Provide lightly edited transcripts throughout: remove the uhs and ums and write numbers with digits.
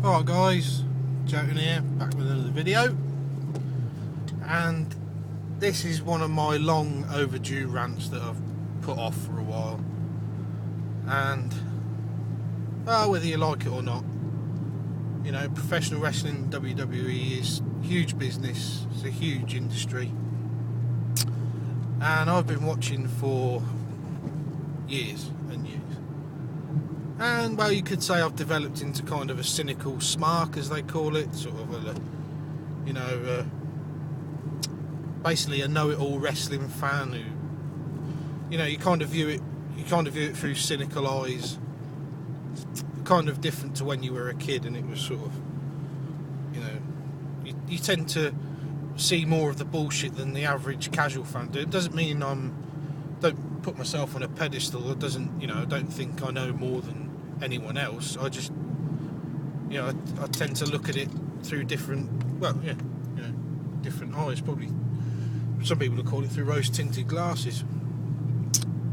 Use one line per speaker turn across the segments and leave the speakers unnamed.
Alright guys, Jotin here, back with another video, and this is one of my long overdue rants that I've put off for a while. And whether you like it or not, you know, professional wrestling, WWE, is huge business, it's a huge industry, and I've been watching for years and years. And well, you could say I've developed into kind of a cynical smark, as they call it, sort of basically a know-it-all wrestling fan who, you know, you kind of view it through cynical eyes, kind of different to when you were a kid, and it was sort of, you know, you tend to see more of the bullshit than the average casual fan do. It doesn't mean don't put myself on a pedestal. It doesn't, you know, I don't think I know more than anyone else. I just, you know, I tend to look at it through different eyes. Probably some people would call it through rose-tinted glasses.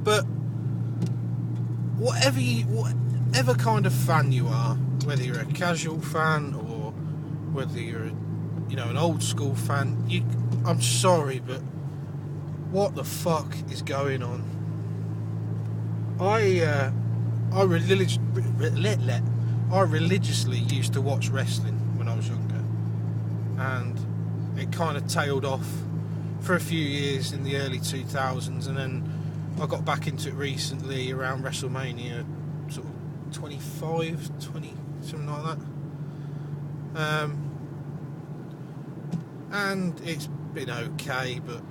But whatever kind of fan you are, whether you're a casual fan or whether you're, you know, an old school fan, I'm sorry, but what the fuck is going on? I religiously used to watch wrestling when I was younger, and it kind of tailed off for a few years in the early 2000s, and then I got back into it recently around WrestleMania, sort of 25, 20, something like that. And it's been okay, but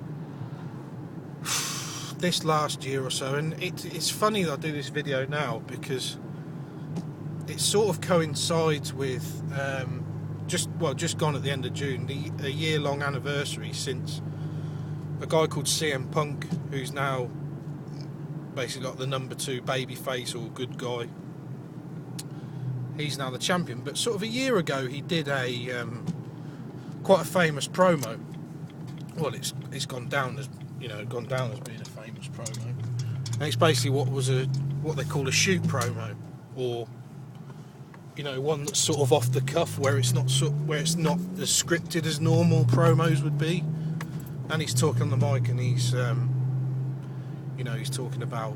this last year or so, and it's funny that I do this video now because it sort of coincides with just gone at the end of June, a year-long anniversary since a guy called CM Punk, who's now basically like the number 2 babyface or good guy. He's now the champion, but sort of a year ago he did a quite a famous promo. Well, it's gone down as being a famous promo, and it's basically what they call a shoot promo, or, you know, one that's sort of off the cuff, where it's not as scripted as normal promos would be. And he's talking on the mic, and he's talking about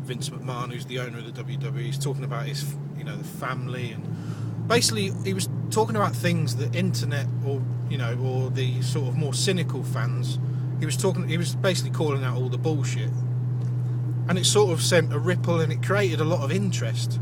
Vince McMahon, who's the owner of the WWE. He's talking about his, you know, the family, and basically he was talking about things that internet or the sort of more cynical fans. He was basically calling out all the bullshit, and it sort of sent a ripple, and it created a lot of interest,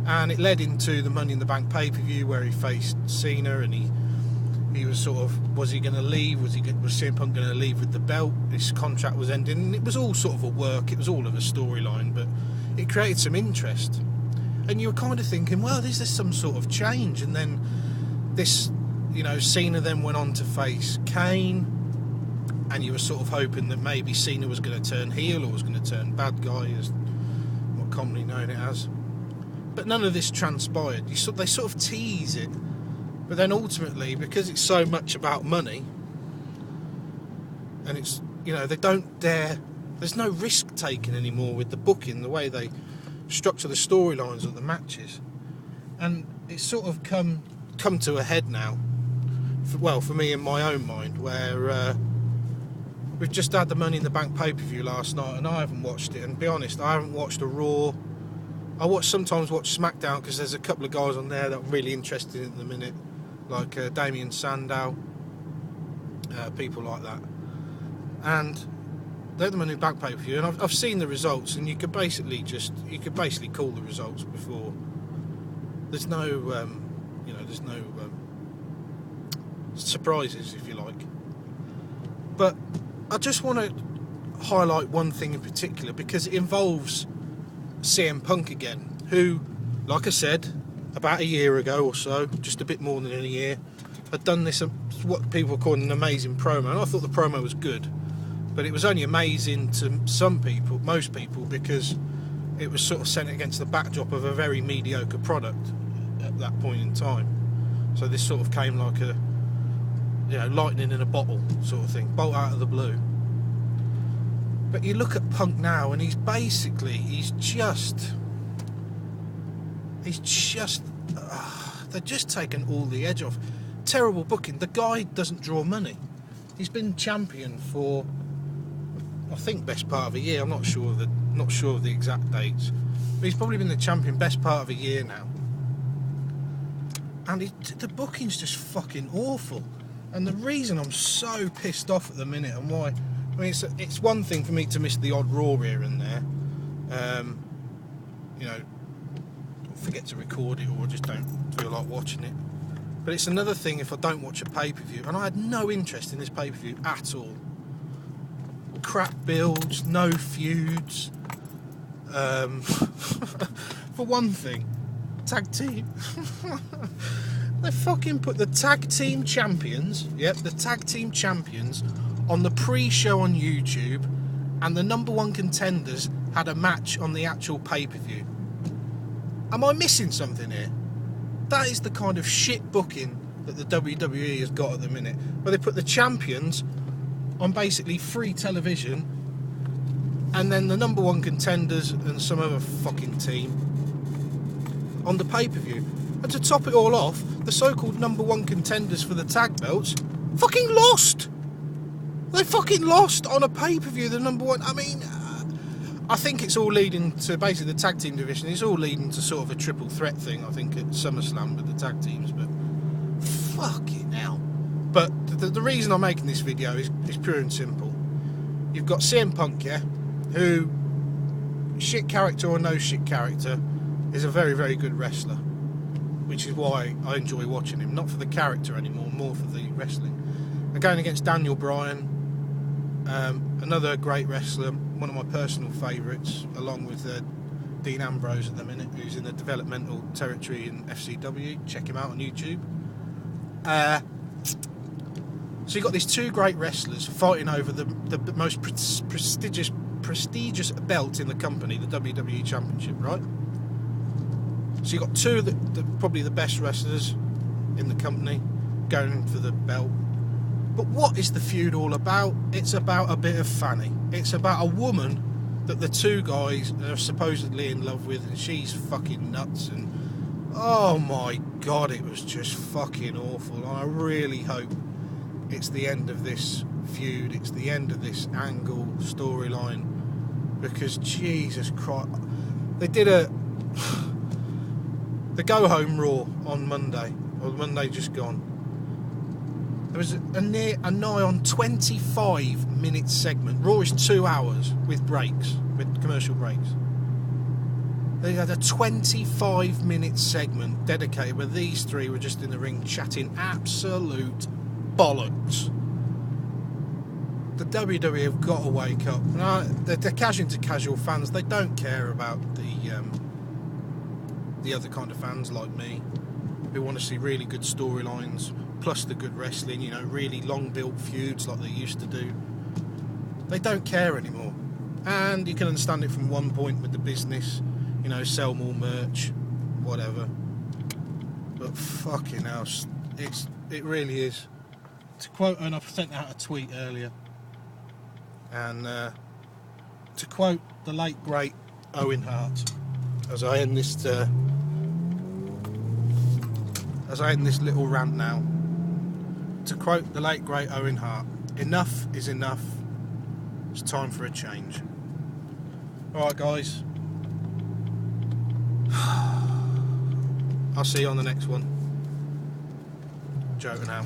and it led into the Money in the Bank pay-per-view where he faced Cena, and he was sort of, was he going to leave? Was CM Punk going to leave with the belt? His contract was ending, and it was all sort of a work. It was all of a storyline, but it created some interest, and you were kind of thinking, well, is there some sort of change? And then this, you know, Cena then went on to face Kane, and you were sort of hoping that maybe Cena was going to turn heel or was going to turn bad guy, as what commonly known it as. But none of this transpired. They sort of tease it, but then ultimately, because it's so much about money, and it's, you know, they don't dare. There's no risk taken anymore with the booking, the way they structure the storylines of the matches, and it's sort of come to a head now. For me, in my own mind, where we've just had the Money in the Bank pay-per-view last night, and I haven't watched it. And to be honest, I haven't watched a Raw. I sometimes watch SmackDown because there's a couple of guys on there that I'm really interested in at the minute, like Damien Sandow, people like that. And they're the Money in the Bank pay-per-view, and I've seen the results, and you could basically call the results before. There's no surprises, if you like. But I just want to highlight one thing in particular, because it involves CM Punk again, who, like I said, about a year ago or so, just a bit more than a year, had done this, what people call an amazing promo. And I thought the promo was good, but it was only amazing to most people, because it was sort of sent against the backdrop of a very mediocre product at that point in time. So this sort of came like a, you know, lightning in a bottle sort of thing, bolt out of the blue. But you look at Punk now, and he's just He's just... they're just taking all the edge off. Terrible booking. The guy doesn't draw money. He's been champion for, I think, best part of a year. I'm not sure of the exact dates, but he's probably been the champion best part of a year now. And the booking's just fucking awful. And the reason I'm so pissed off at the minute, and why, I mean, it's one thing for me to miss the odd Raw here and there, you know, forget to record it or just don't feel like watching it. But it's another thing if I don't watch a pay-per-view, and I had no interest in this pay-per-view at all. Crap builds, no feuds. For one thing, tag team. They fucking put the tag team champions, the tag team champions, on the pre-show on YouTube, and the #1 contenders had a match on the actual pay-per-view. Am I missing something here? That is the kind of shit booking that the WWE has got at the minute, where they put the champions on basically free television, and then the #1 contenders and some other fucking team on the pay-per-view. And to top it all off, the so-called #1 contenders for the tag belts fucking lost. They fucking lost on a pay-per-view, the #1. I mean, I think it's all leading to, basically, the tag team division. It's all leading to sort of a triple threat thing, I think, at SummerSlam with the tag teams. But fucking hell. But the reason I'm making this video is pure and simple. You've got CM Punk, who, shit character or no shit character, is a very, very good wrestler, which is why I enjoy watching him. Not for the character anymore, more for the wrestling. And going against Daniel Bryan, another great wrestler, one of my personal favourites, along with Dean Ambrose at the minute, who's in the developmental territory in FCW. Check him out on YouTube. So you've got these two great wrestlers fighting over the most prestigious belt in the company, the WWE Championship, right? So you've got two of the probably the best wrestlers in the company going for the belt. But what is the feud all about? It's about a bit of fanny. It's about a woman that the two guys are supposedly in love with, and she's fucking nuts. And oh my god, it was just fucking awful. And I really hope it's the end of this feud. It's the end of this angle storyline, because Jesus Christ, they did the Go Home Raw on Monday, or Monday just gone. There was a nigh on 25-minute segment. Raw is 2 hours with breaks, with commercial breaks. They had a 25-minute segment dedicated where these three were just in the ring chatting absolute bollocks. The WWE have got to wake up. They're catering to casual fans. They don't care about the other kind of fans like me, who want to see really good storylines, plus the good wrestling, you know, really long built feuds like they used to do. They don't care anymore. And you can understand it from one point with the business, you know, sell more merch, whatever. But fucking hell, it really is. To quote, and I've sent out a tweet earlier, and to quote the late great Owen Hart, as I end this little rant now, to quote the late great Owen Hart, enough is enough. It's time for a change. Alright guys, I'll see you on the next one. Joking out.